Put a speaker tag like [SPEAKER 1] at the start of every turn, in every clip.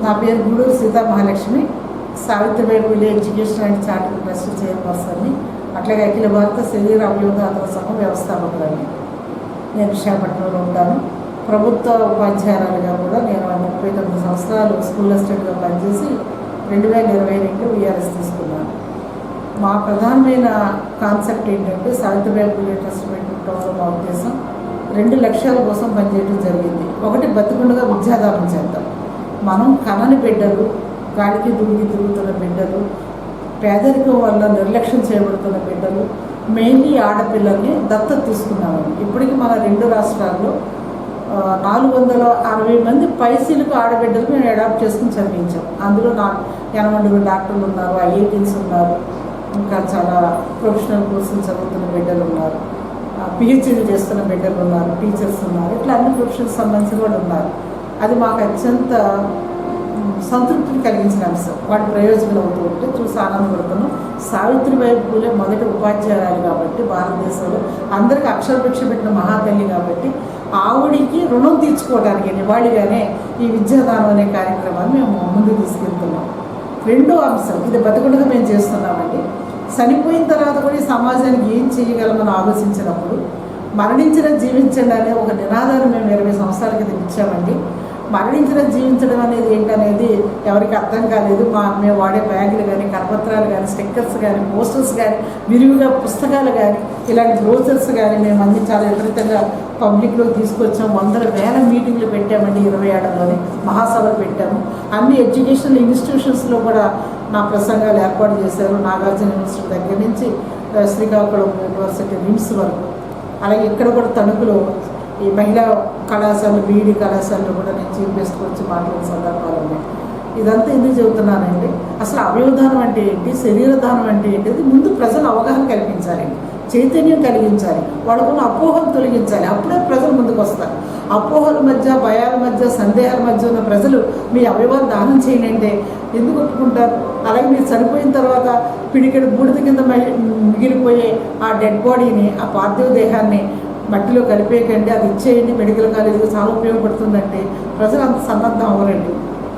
[SPEAKER 1] నా పేరు Gudur Sita Mahalakshmi. Savitribai Phule education and charitable trust చైర్పర్సన్ని, అట్లాగే అఖిల భారత శరీర అభివృద్ధాతల సంఘం వ్యవస్థాపకురాన్ని. నేను విశాఖపట్నంలో ఉంటాను. ప్రభుత్వ ఉపాధ్యాయురాలుగా కూడా నేను 39 సంవత్సరాలు స్కూల్ అసిస్టెంట్గా పనిచేసి 2022 వీఆర్ఎస్ తీసుకున్నాను. మా ప్రధానమైన కాన్సెప్ట్ ఏంటంటే సావిత్రిబాయి పూలే ట్రస్ట్ పెట్టుకోవడంలో మా ఉద్దేశం 2 లక్ష్యాల కోసం పనిచేయడం జరిగింది. ఒకటి, బతికుండగా విద్యాదానం చేద్దాం. మనం కనని బిడ్డలు, గాలికి దుడికి తిరుగుతున్న బిడ్డలు, పేదరికం వల్ల నిర్లక్ష్యం చేయబడుతున్న బిడ్డలు, మెయిన్లీ ఆడపిల్లల్ని దత్తత తీసుకున్నామండి. ఇప్పటికీ మన 2 రాష్ట్రాల్లో 460 మంది పైసలకు ఆడబిడ్డలు మేము అడాప్ట్ చేసుకుని చదివించాం. అందులో 80 డాక్టర్లు ఉన్నారు, ఐఐటీస్ ఉన్నారు, ఇంకా చాలా ప్రొఫెషనల్ కోర్సులు చదువుతున్న బిడ్డలు ఉన్నారు, పిహెచ్డీ చేస్తున్న బిడ్డలు ఉన్నారు, టీచర్స్ ఉన్నారు, ఇట్లా అన్ని ప్రొఫెషన్స్ సంబంధించిన వాళ్ళు ఉన్నారు. అది మాకు అత్యంత సంతృప్తిని కలిగించిన అంశం. వాటి ప్రయోజనం అవుతూ ఉంటే చూసి ఆనందపడుతున్నాం. సావిత్రిబాయి పూలే మొదటి ఉపాధ్యాయురాలు కాబట్టి, భారతదేశంలో అందరికీ అక్షరభిక్ష పెట్టిన మహాతల్లి కాబట్టి, ఆవిడికి రుణం తీర్చుకోవడానికి నివాళిగానే ఈ విద్యాదానం అనే కార్యక్రమాన్ని మేము ముందుకు తీసుకెళ్తున్నాం. రెండో అంశం, ఇది బతికుండగా మేము చేస్తున్నామండి. చనిపోయిన తర్వాత కూడా ఈ సమాజానికి ఏం చేయగలమని ఆలోచించినప్పుడు మరణించిన జీవించండి అనే ఒక నినాదాన్ని మేము 20 సంవత్సరాల క్రితం ఇచ్చామండి. మరణించిన జీవించడం అనేది ఏంటనేది ఎవరికి అర్థం కాలేదు. మేము వాడే బ్యాగులు కానీ, కరపత్రాలు కానీ, స్టిక్కర్స్ కానీ, పోస్టర్స్ కానీ, విరివిగా పుస్తకాలు కానీ, ఇలాంటి బ్రోచర్స్ కానీ మేము అన్ని చాలా విపరీతంగా పబ్లిక్లో తీసుకొచ్చాం. 100,000 మీటింగ్లు పెట్టామండి. 27లోని మహాసభలు పెట్టాము. అన్ని ఎడ్యుకేషనల్ ఇన్స్టిట్యూషన్స్లో కూడా నా ప్రసంగాలు ఏర్పాటు చేశారు. నాగార్జున యూనివర్సిటీ దగ్గర నుంచి శ్రీకాకుళం యూనివర్సిటీ నిమ్స్ వరకు, అలాగే ఇక్కడ కూడా తణుకులో ఈ మహిళా కళాశాలలు, బీఈడీ కళాశాలలో కూడా నేను చీఫ్ గెస్ట్కి వచ్చి మాట్లాడిన సందర్భాలు ఉన్నాయి. ఇదంతా ఎందుకు చెబుతున్నానండి, అసలు అవయవదానం అంటే ఏంటి, శరీరదానం అంటే ఏంటి, ముందు ప్రజలు అవగాహన కల్పించాలండి, చైతన్యం కలిగించాలి, వాళ్ళకున్న అపోహలు తొలగించాలి. అప్పుడే ప్రజలు ముందుకు వస్తారు. అపోహల మధ్య, భయాల మధ్య, సందేహాల మధ్య ఉన్న ప్రజలు మీ అవయవాలు దానం చేయండి అంటే ఎందుకు ఒప్పుకుంటారు? అలాగే మీరు చనిపోయిన తర్వాత పిడికెడు బూడిద కింద మిగిలిపోయే ఆ డెడ్ బాడీని, ఆ పార్థివ దేహాన్ని మట్టిలో కలిపేయకండి, అది ఇచ్చేయండి, మెడికల్ కాలేజీకి చాలా ఉపయోగపడుతుందంటే ప్రజలు అంత సన్నద్ధం అవ్వరండి,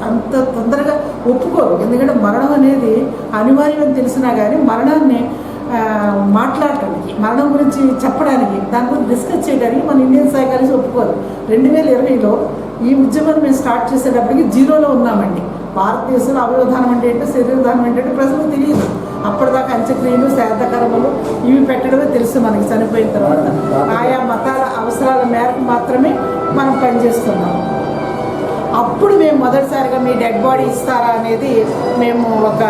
[SPEAKER 1] అంత తొందరగా ఒప్పుకోరు. ఎందుకంటే మరణం అనేది అనివార్యం తెలిసినా కానీ మరణాన్ని మాట్లాడటానికి, మరణం గురించి చెప్పడానికి, దాని గురించి డిస్కస్ చేయడానికి మన ఇండియన్ సైకాలజీ ఒప్పుకోరు. 2020లో ఈ ఉద్యమాన్ని మేము స్టార్ట్ చేసేటప్పటికి 0లో ఉన్నామండి. భారతదేశంలో అవయవదానం అంటే ఏంటో, శరీరదానం అంటే ప్రజలకు తెలియదు. అప్పటిదాకా అంత్యక్రియలు, శ్రాద్ధకర్మలు ఇవి పెట్టడమే తెలుసు మనకి. చనిపోయిన తర్వాత ఆయా మతాల అవసరాల మేరకు మాత్రమే మనం పనిచేస్తున్నాం. అప్పుడు మేము మొదటిసారిగా మీ డెడ్ బాడీ ఇస్తారా అనేది మేము ఒక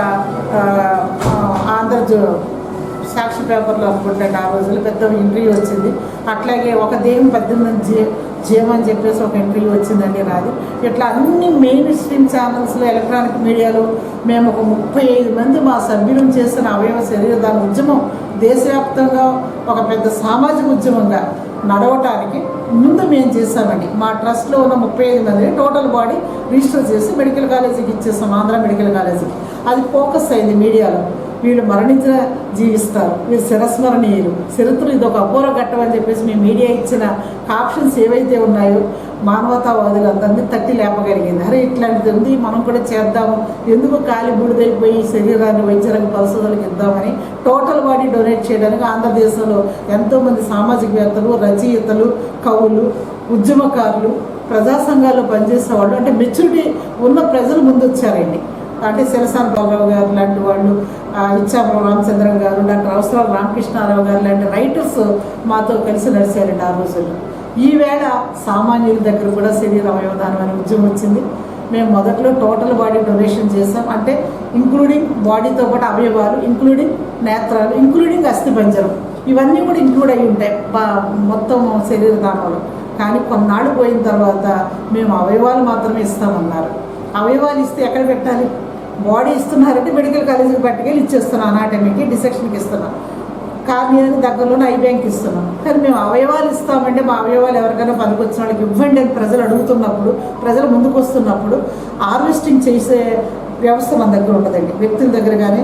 [SPEAKER 1] సాక్షి పేపర్లో అనుకుంటాను ఆ రోజుల్లో పెద్ద ఇంటర్వ్యూ వచ్చింది. అట్లాగే ఒక దేహం 18 జీవం అని చెప్పేసి ఒక ఇంటర్వ్యూ వచ్చిందండి నాది. ఇట్లా అన్ని మెయిన్ స్ట్రీమ్ ఛానల్స్లో, ఎలక్ట్రానిక్ మీడియాలో మేము ఒక 35 మంది మా సభ్యులను చేస్తున్న అవయవ శరీరదాన ఉద్యమం దేశవ్యాప్తంగా ఒక పెద్ద సామాజిక ఉద్యమంగా నడవటానికి ముందు మేము చేస్తామండి. మా ట్రస్ట్లో ఉన్న 35 మందిని టోటల్ బాడీ రిజిస్టర్ చేసి మెడికల్ కాలేజీకి ఇచ్చేస్తాం, ఆంధ్ర మెడికల్ కాలేజీకి. అది ఫోకస్ అయింది మీడియాలో. వీళ్ళు మరణించిన జీవిస్తారు, వీళ్ళు శిరస్మరణీయులు, చరిత్రలు ఇది ఒక అపూర్వ ఘట్టం అని చెప్పేసి మీ మీడియా ఇచ్చిన కాప్షన్స్ ఏవైతే ఉన్నాయో మానవతావాదులు అందరినీ తట్టి లేపగలిగింది. అరే ఇట్లాంటిది ఉంది, మనం కూడా చేద్దాము, ఎందుకు కాలి బూడిదైపోయి శరీరాన్ని వైద్యరంగ పరిశోధనలకు ఇద్దామని టోటల్ బాడీ డొనేట్ చేయడానికి ఆంధ్రదేశంలో ఎంతోమంది సామాజికవేత్తలు, రచయితలు, కవులు, ఉద్యమకారులు, ప్రజా సంఘాల్లో పనిచేసే వాళ్ళు, అంటే మెచ్యూరిటీ ఉన్న ప్రజలు ముందు వచ్చారండి. అంటే శిరసాని బాలరావు గారు లాంటి వాళ్ళు, ఇచ్చాపురం రామచంద్రం గారు, డాక్టర్ అవసరాల రామకృష్ణారావు గారు లాంటి రైటర్స్ మాతో కలిసి నడిచారండి ఆ రోజుల్లో. ఈవేళ సామాన్యుల దగ్గర కూడా శరీర అవయవదానం అనే ఉద్యమం వచ్చింది. మేము మొదట్లో టోటల్ బాడీ డొనేషన్ చేసాం, అంటే ఇంక్లూడింగ్ బాడీతో పాటు అవయవాలు, ఇంక్లూడింగ్ నేత్రాలు, ఇంక్లూడింగ్ అస్థిపంజరం, ఇవన్నీ కూడా ఇంక్లూడ్ అయి ఉంటాయి మొత్తం శరీర దానంలో. కానీ కొన్నాళ్ళు పోయిన తర్వాత మేము అవయవాలు మాత్రమే ఇస్తామన్నారు. అవయవాలు ఇస్తే ఎక్కడ పెట్టాలి? బాడీ ఇస్తున్నారంటే మెడికల్ కాలేజీకి పట్టుకెళ్ళి ఇచ్చేస్తున్నాం, అనాటమీకి, డిసెక్షన్కి ఇస్తున్నాం, కార్నియాకి దగ్గరలోనే ఐ బ్యాంక్ ఇస్తున్నాం. కానీ మేము అవయవాలు ఇస్తామంటే మా అవయవాలు ఎవరికైనా పనికొచ్చిన వాళ్ళకి ఇవ్వండి అని ప్రజలు అడుగుతున్నప్పుడు, ప్రజలు ముందుకు వస్తున్నప్పుడు హార్వెస్టింగ్ చేసే వ్యవస్థ మన దగ్గర ఉండదండి. వ్యక్తుల దగ్గర కానీ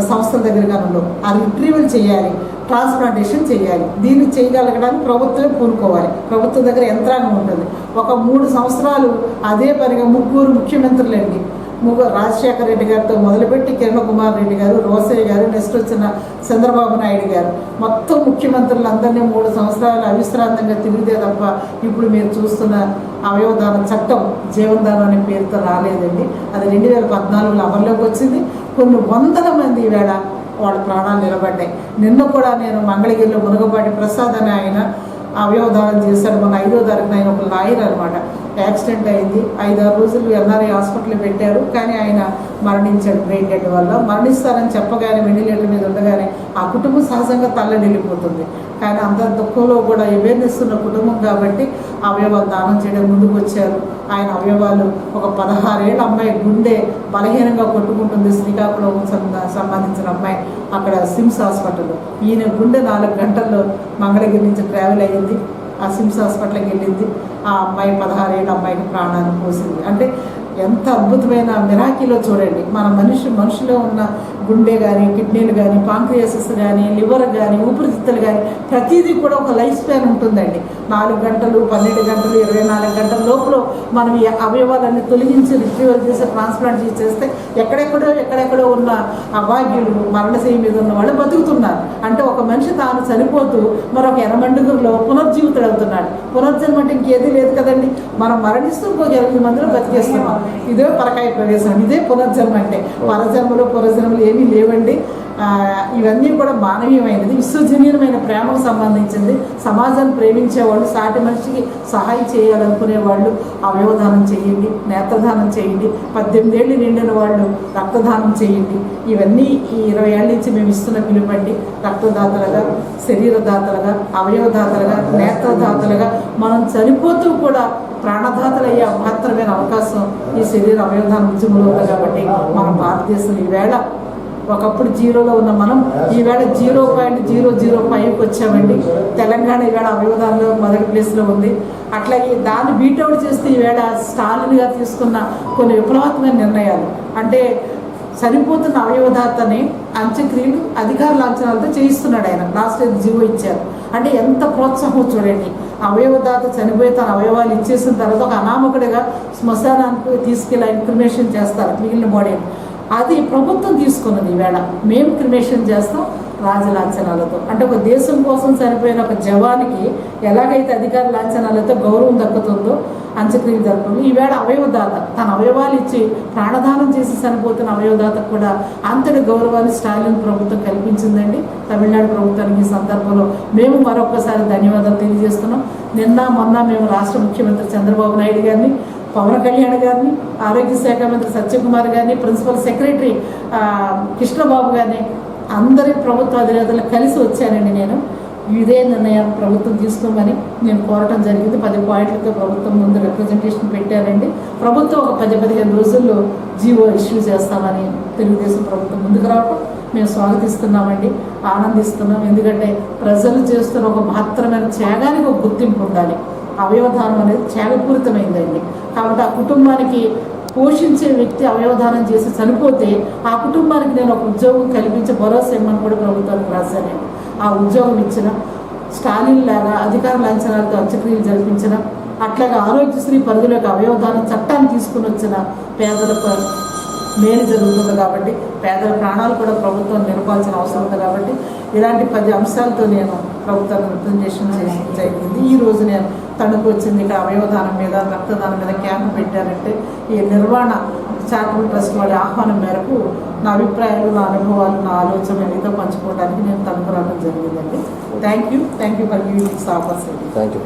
[SPEAKER 1] సంస్థల దగ్గర కానీ ఉండవు. ఆ రిట్రీవల్ చేయాలి, ట్రాన్స్ప్లాంటేషన్ చేయాలి. దీన్ని చేయగలగడానికి ప్రభుత్వమే పూనుకోవాలి. ప్రభుత్వం దగ్గర యంత్రాంగం ఉంటుంది. ఒక 3 సంవత్సరాలు అదే పనిగా 3 ముఖ్యమంత్రులండి, రాజశేఖర రెడ్డి గారితో మొదలుపెట్టి కిరణ్ కుమార్ రెడ్డి గారు, రోసయ్య గారు, నెక్స్ట్ వచ్చిన చంద్రబాబు నాయుడు గారు, మొత్తం ముఖ్యమంత్రులందరినీ 3 సంవత్సరాలు అవిశ్రాంతంగా తిరిగితే తప్ప ఇప్పుడు మీరు చూస్తున్న అవయవదాన చట్టం జీవనదానం అనే పేరుతో రాలేదండి. అది 2014లో అమల్లోకి వచ్చింది. కొన్ని వందల మంది ఈవేళ వాళ్ళ ప్రాణాలు నిలబడ్డాయి. నిన్న కూడా నేను మంగళగిరిలో మునగపాటి ప్రసాద్ అని ఆయన అవయవదానం చేశాడు. మన 5వ తారీఖున ఆయన ఒక లాయర్ అనమాట. యాక్సిడెంట్ అయింది. 5-6 రోజులు ఎన్ఆర్ఐ హాస్పిటల్లో పెట్టారు. కానీ ఆయన మరణించాడు బ్రెయిన్ డెడ్ వల్ల. మరణిస్తారని చెప్పగానే వెంటిలేటర్ మీద ఉండగానే ఆ కుటుంబం సహజంగా తల్లడిల్లిపోతుంది. కానీ అంత దుఃఖంలో కూడా అవేర్నెస్ ఉన్న కుటుంబం కాబట్టి అవయవాలు దానం చేయడం ముందుకు వచ్చారు. ఆయన అవయవాలు ఒక 16 ఏళ్ళ అమ్మాయి గుండె బలహీనంగా కొట్టుకుంటుంది, శ్రీకాకుళం సంబంధించిన అమ్మాయి, అక్కడ సిమ్స్ హాస్పిటల్లో. ఈయన గుండె 4 గంటల్లో మంగళగిరి నుంచి ట్రావెల్ అయ్యింది, ఆ సిమ్స్ హాస్పిటల్కి వెళ్ళింది. ఆ అమ్మాయి 16 ఏళ్ళ అమ్మాయికి ప్రాణాన్ని పోసింది. అంటే ఎంత అద్భుతమైన మిరాకిలో చూడండి. మన మనిషిలో ఉన్న గుండె కానీ, కిడ్నీలు కానీ, పాంక్రియాసిస్ కానీ, లివర్ కానీ, ఊపిరితిత్తులు కానీ ప్రతిదీ కూడా ఒక లైఫ్ స్పాన్ ఉంటుందండి. 4 గంటలు, 12 గంటలు, 24 గంటల లోపల మనం ఈ అవయవాలన్నీ తొలగించి రిట్రీవల్ చేసి ట్రాన్స్ప్లాంట్ చేస్తే ఎక్కడెక్కడో ఉన్న అభాగ్యులు, మరణశయ్య మీద ఉన్న వాళ్ళు బతుకుతున్నారు. అంటే ఒక మనిషి తాను చనిపోతూ మరొక ఎనమండుగులో పునర్జీవితుడు అవుతున్నాడు. పునర్జన్మ అంటే ఇంకేదీ లేదు కదండి. మనం మరణిస్తూ ఇంకొక 8 మందిలో బతికేస్తున్నాం. ఇదే పరకాయ ప్రవేశం, ఇదే పునర్జన్మ. అంటే పరజన్మలు పునర్జన్మలు ఏమీ లేవండి. ఇవన్నీ కూడా మానవీయమైనది, విశ్వజనీయమైన ప్రేమకు సంబంధించింది. సమాజాన్ని ప్రేమించేవాళ్ళు, సాటి మనిషికి సహాయం చేయాలనుకునే వాళ్ళు అవయవదానం చేయండి, నేత్రదానం చేయండి. 18 ఏళ్ళు నిండిన వాళ్ళు రక్తదానం చేయండి. ఇవన్నీ ఈ 20 ఏళ్ళ నుంచి మేము ఇస్తున్న పిలుపండి. రక్తదాతలుగా, శరీరదాతలుగా, అవయవదాతలుగా, నేత్రదాతలుగా మనం చనిపోతూ కూడా ప్రాణదాతలయ్యే మాత్రమే అవకాశం ఈ శరీర అవయవదాన ఉద్యమంలో ఉంది. కాబట్టి మన భారతదేశం ఈవేళ ఒకప్పుడు 0లో ఉన్న మనం ఈవేళ 0.005కి వచ్చామండి. తెలంగాణ ఈవేళ అవయవదానంలో మొదటి ప్లేస్లో ఉంది. అట్లాగే దాన్ని బీటౌట్ చేస్తే ఈవేళ స్టాలిన్ గారు తీసుకున్న కొన్ని విప్లవాత్మక నిర్ణయాలు, అంటే చనిపోతున్న అవయవదాతని అంత్యక్రియలు అధికార లాంఛనాలతో చేయిస్తున్నాడు ఆయన. లాస్ట్ జీవో ఇచ్చారు. అంటే ఎంత ప్రోత్సాహం చూడండి. అవయవదాత చనిపోయి తన అవయవాలు ఇచ్చేసిన తర్వాత ఒక అనామకుడిగా శ్మశానానికి తీసుకెళ్ళి ఆయన క్రిమేషన్ చేస్తారు మిగిలిన బాడీని. అది ప్రభుత్వం తీసుకున్నది. ఈవేళ మేము క్రిమేషన్ చేస్తాం రాజలాంఛనాలతో. అంటే ఒక దేశం కోసం చనిపోయిన ఒక జవానికి ఎలాగైతే అధికార లాంఛనాలతో గౌరవం దక్కుతుందో అంత్యక్రియలు జరపడం, ఈవేళ అవయవదాత తన అవయవాలు ఇచ్చి ప్రాణదానం చేసి చనిపోతున్న అవయవదాతకు కూడా అంతటి గౌరవాన్ని స్టాలిన్ ప్రభుత్వం కల్పించిందండి. తమిళనాడు ప్రభుత్వానికి ఈ సందర్భంలో మేము మరొకసారి ధన్యవాదాలు తెలియజేస్తున్నాం. నిన్న మొన్న మేము రాష్ట్ర ముఖ్యమంత్రి చంద్రబాబు నాయుడు గారిని, పవన్ కళ్యాణ్ గారిని, ఆరోగ్య శాఖ మంత్రి సత్యకుమార్ గారిని, ప్రిన్సిపల్ సెక్రటరీ కృష్ణబాబు గారిని, అందరి ప్రభుత్వ అధినేతలు కలిసి వచ్చానండి. నేను ఇదే నిర్ణయం ప్రభుత్వం తీసుకోమని నేను కోరటం జరిగింది. 10 పాయింట్లతో ప్రభుత్వం ముందు రిప్రజెంటేషన్ పెట్టారండి. ప్రభుత్వం ఒక 10-15 రోజుల్లో జీవో ఇష్యూ చేస్తామని తెలుగుదేశం ప్రభుత్వం ముందుకు రావడం మేము స్వాగతిస్తున్నామండి, ఆనందిస్తున్నాం. ఎందుకంటే ప్రజలు చేస్తున్న ఒక మహత్తరమైన త్యాగానికి ఒక గుర్తింపు ఉండాలి. అవయవదానం అనేది త్యాగపూరితమైందండి. కాబట్టి ఆ కుటుంబానికి పోషించే వ్యక్తి అవయవదానం చేసి చనిపోతే ఆ కుటుంబానికి నేను ఒక ఉద్యోగం కల్పించి భరోసా ఇమ్మని కూడా ప్రభుత్వానికి రాశానండి. ఆ ఉద్యోగం ఇచ్చిన, స్టాలిన్ లాగా అధికార లాంఛనాలతో అంత్యక్రియలు జరిపించిన, అట్లాగే ఆరోగ్యశ్రీ పరిధిలోకి అవయవదానం చట్టాన్ని తీసుకుని వచ్చిన పేదలకు మేలు జరుగుతుంది. కాబట్టి పేదల ప్రాణాలు కూడా ప్రభుత్వం నిలపాల్సిన అవసరం ఉంది. కాబట్టి ఇలాంటి 10 అంశాలతో నేను ప్రభుత్వాన్ని రిప్రజెంటేషన్ జరిగింది. ఈరోజు నేను తణుకు వచ్చింది. ఇక్కడ అవయవదానం మీద, రక్తదానం మీద క్యాంపు పెట్టారంటే ఈ నిర్వహణ చారిటబుల్ ట్రస్ట్ వాళ్ళ ఆహ్వానం మేరకు నా అభిప్రాయాలు, నా అనుభవాలు, నా ఆలోచన మీతో పంచుకోవడానికి నేను తణుకు రావడం జరిగిందండి. Thank you for giving this opportunity.
[SPEAKER 2] Thank you.